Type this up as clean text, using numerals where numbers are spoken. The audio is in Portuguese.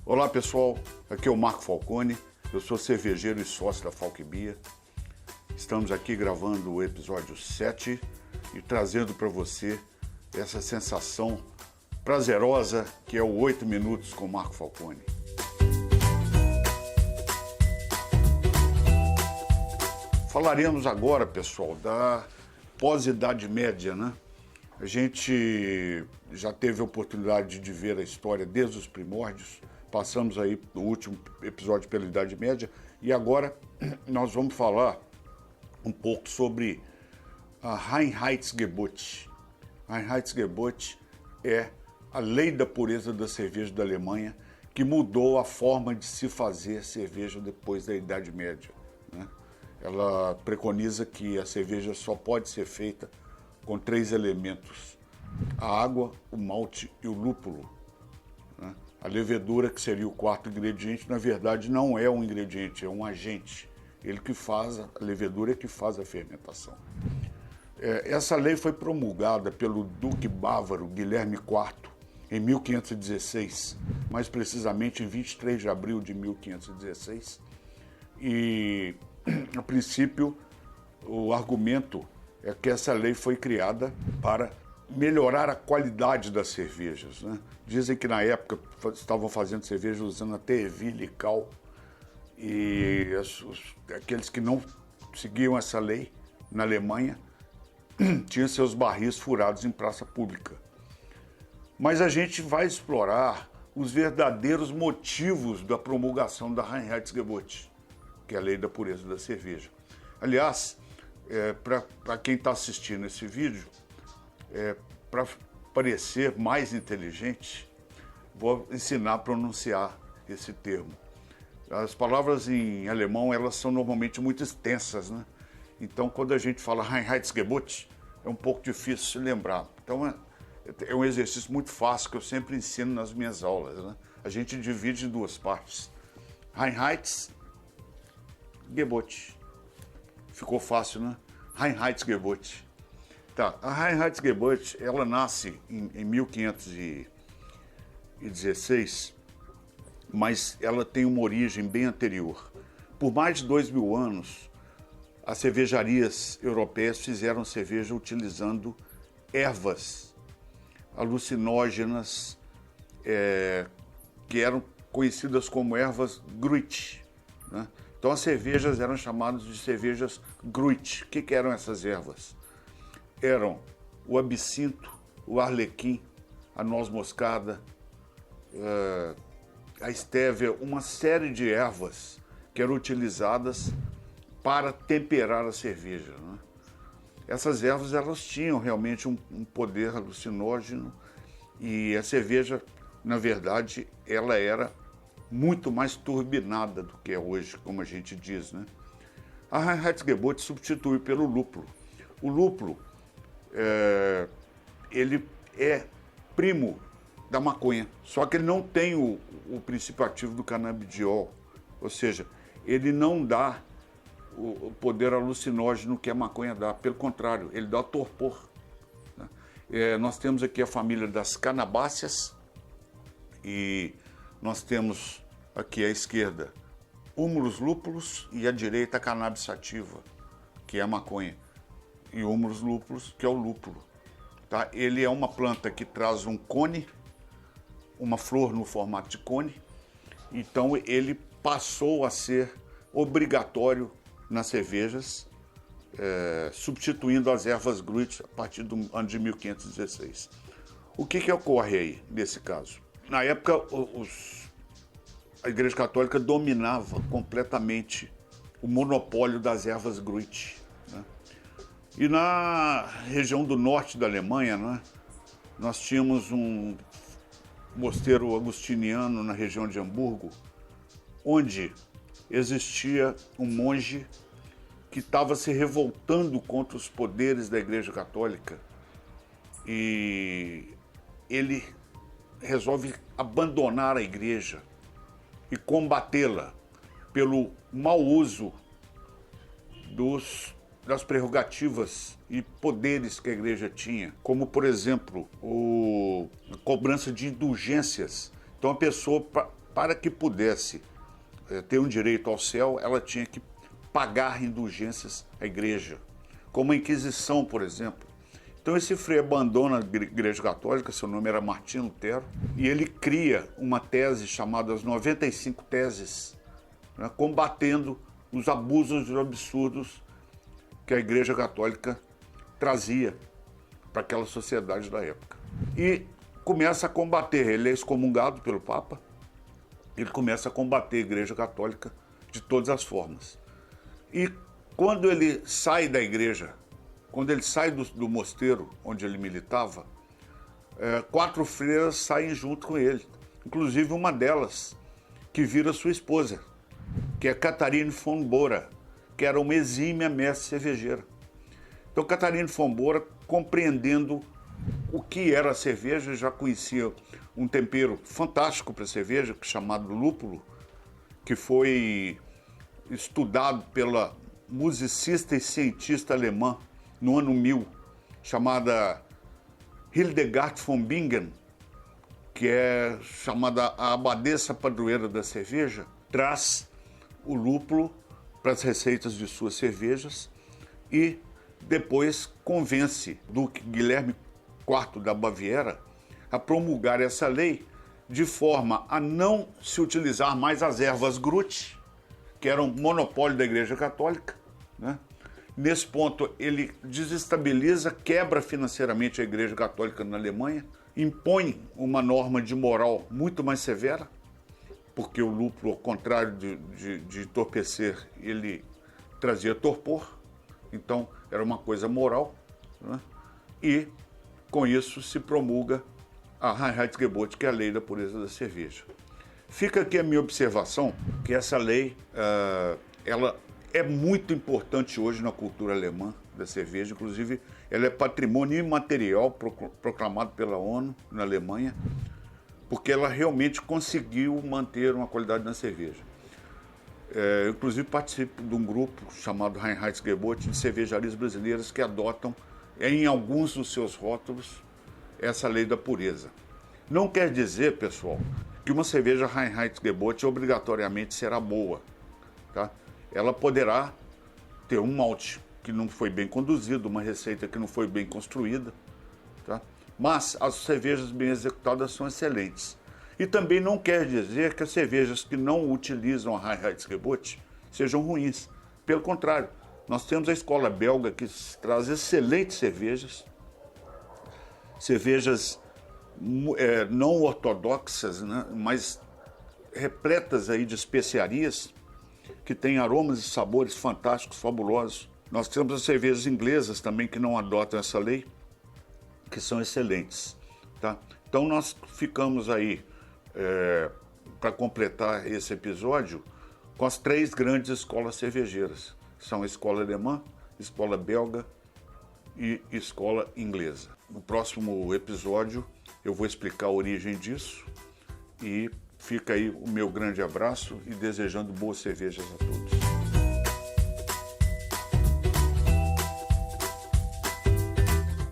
Olá pessoal, aqui é o Marco Falcone, eu sou cervejeiro e sócio da Falquebia. Estamos aqui gravando o episódio 7 e trazendo para você essa sensação prazerosa que é o 8 Minutos com Marco Falcone. Falaremos agora, pessoal, da pós-Idade Média, né? A gente já teve a oportunidade de ver a história desde os primórdios, passamos aí no último episódio pela Idade Média e agora nós vamos falar um pouco sobre a Reinheitsgebot. A Reinheitsgebot é a lei da pureza da cerveja da Alemanha que mudou a forma de se fazer cerveja depois da Idade Média, né? Ela preconiza que a cerveja só pode ser feita com 3 elementos: a água, o malte e o lúpulo, né? A levedura, que seria o quarto ingrediente, na verdade não é um ingrediente, é um agente. Ele que faz, a levedura é que faz a fermentação. Essa lei foi promulgada pelo duque bávaro Guilherme IV em 1516, mais precisamente em 23 de abril de 1516. E, a princípio, o argumento é que essa lei foi criada para melhorar a qualidade das cervejas, né? Dizem que na época estavam fazendo cerveja usando até ervilha e cal, e aqueles que não seguiam essa lei na Alemanha tinham seus barris furados em praça pública. Mas a gente vai explorar os verdadeiros motivos da promulgação da Reinheitsgebot, que é a lei da pureza da cerveja. Aliás, para quem está assistindo esse vídeo, para parecer mais inteligente, vou ensinar a pronunciar esse termo. As palavras em alemão, elas são normalmente muito extensas, né? Então, quando a gente fala Reinheitsgebot, é um pouco difícil se lembrar. Então, é um exercício muito fácil que eu sempre ensino nas minhas aulas, né? A gente divide em 2 partes. Reinheitsgebot. Ficou fácil, né? Reinheitsgebot. Tá, a Reinheitsgebot, ela nasce em 1516, mas ela tem uma origem bem anterior. Por mais de 2000 anos, as cervejarias europeias fizeram cerveja utilizando ervas alucinógenas, que eram conhecidas como ervas Gruit, né? Então as cervejas eram chamadas de cervejas Gruit. O que eram essas ervas? Eram o absinto, o arlequim, a noz moscada, a estévia, uma série de ervas que eram utilizadas para temperar a cerveja, né? Essas ervas, elas tinham realmente um poder alucinógeno e a cerveja, na verdade, ela era muito mais turbinada do que é hoje, como a gente diz, né? A Reinheitsgebot substitui pelo lúpulo. O lúpulo, ele é primo da maconha, só que ele não tem o princípio ativo do canabidiol, ou seja, ele não dá o poder alucinógeno que a maconha dá, pelo contrário, ele dá torpor, né? Nós temos aqui a família das canabáceas e nós temos aqui à esquerda Humulus lupulus e à direita a cannabis sativa, que é a maconha, e Humulus lupulus, que é o lúpulo, tá? Ele é uma planta que traz um cone, uma flor no formato de cone, então ele passou a ser obrigatório nas cervejas, substituindo as ervas Gruit a partir do ano de 1516. O que ocorre aí nesse caso? Na época, a Igreja Católica dominava completamente o monopólio das ervas Gruit, né? E na região do norte da Alemanha, né, nós tínhamos um mosteiro agustiniano na região de Hamburgo, onde existia um monge que estava se revoltando contra os poderes da Igreja Católica e ele resolve abandonar a igreja e combatê-la pelo mau uso das prerrogativas e poderes que a igreja tinha, como, por exemplo, a cobrança de indulgências. Então a pessoa, para que pudesse ter um direito ao céu, ela tinha que pagar indulgências à igreja, como a Inquisição, por exemplo. Então esse frei abandona a Igreja Católica, seu nome era Martim Lutero, e ele cria uma tese chamada as 95 Teses, né, combatendo os abusos e os absurdos que a Igreja Católica trazia para aquela sociedade da época. E começa a combater, ele é excomungado pelo Papa, ele começa a combater a Igreja Católica de todas as formas. E quando ele sai da igreja, quando ele sai do mosteiro onde ele militava, 4 freiras saem junto com ele, inclusive uma delas, que vira sua esposa, que é Catharine von Bora, que era uma exímia mestre cervejeira. Então Catharine von Bora, compreendendo o que era a cerveja, já conhecia um tempero fantástico para cerveja, chamado lúpulo, que foi estudado pela musicista e cientista alemã no ano 1000, chamada Hildegard von Bingen, que é chamada a abadesa padroeira da cerveja, traz o lúpulo para as receitas de suas cervejas e depois convence Duque Guilherme IV da Baviera a promulgar essa lei de forma a não se utilizar mais as ervas Grut, que eram monopólio da Igreja Católica, né? Nesse ponto, ele desestabiliza, quebra financeiramente a Igreja Católica na Alemanha, impõe uma norma de moral muito mais severa, porque o lúpulo, ao contrário de entorpecer, ele trazia torpor, então era uma coisa moral, né? E com isso se promulga a Reinheitsgebot, que é a lei da pureza da cerveja. Fica aqui a minha observação, que essa lei ela é muito importante hoje na cultura alemã da cerveja, inclusive ela é patrimônio imaterial proclamado pela ONU na Alemanha, porque ela realmente conseguiu manter uma qualidade na cerveja. Eu, inclusive, participo de um grupo chamado Reinheitsgebot de cervejarias brasileiras que adotam, em alguns dos seus rótulos, essa lei da pureza. Não quer dizer, pessoal, que uma cerveja Reinheitsgebot obrigatoriamente será boa, tá? Ela poderá ter um malte que não foi bem conduzido, uma receita que não foi bem construída, tá? Mas as cervejas bem executadas são excelentes. E também não quer dizer que as cervejas que não utilizam a Reinheitsgebot sejam ruins. Pelo contrário, nós temos a escola belga que traz excelentes cervejas não ortodoxas, né, mas repletas aí de especiarias, que têm aromas e sabores fantásticos, fabulosos. Nós temos as cervejas inglesas também que não adotam essa lei, que são excelentes, tá? Então nós ficamos aí, para completar esse episódio, com as 3 grandes escolas cervejeiras. São a escola alemã, escola belga e escola inglesa. No próximo episódio eu vou explicar a origem disso e fica aí o meu grande abraço e desejando boas cervejas a todos.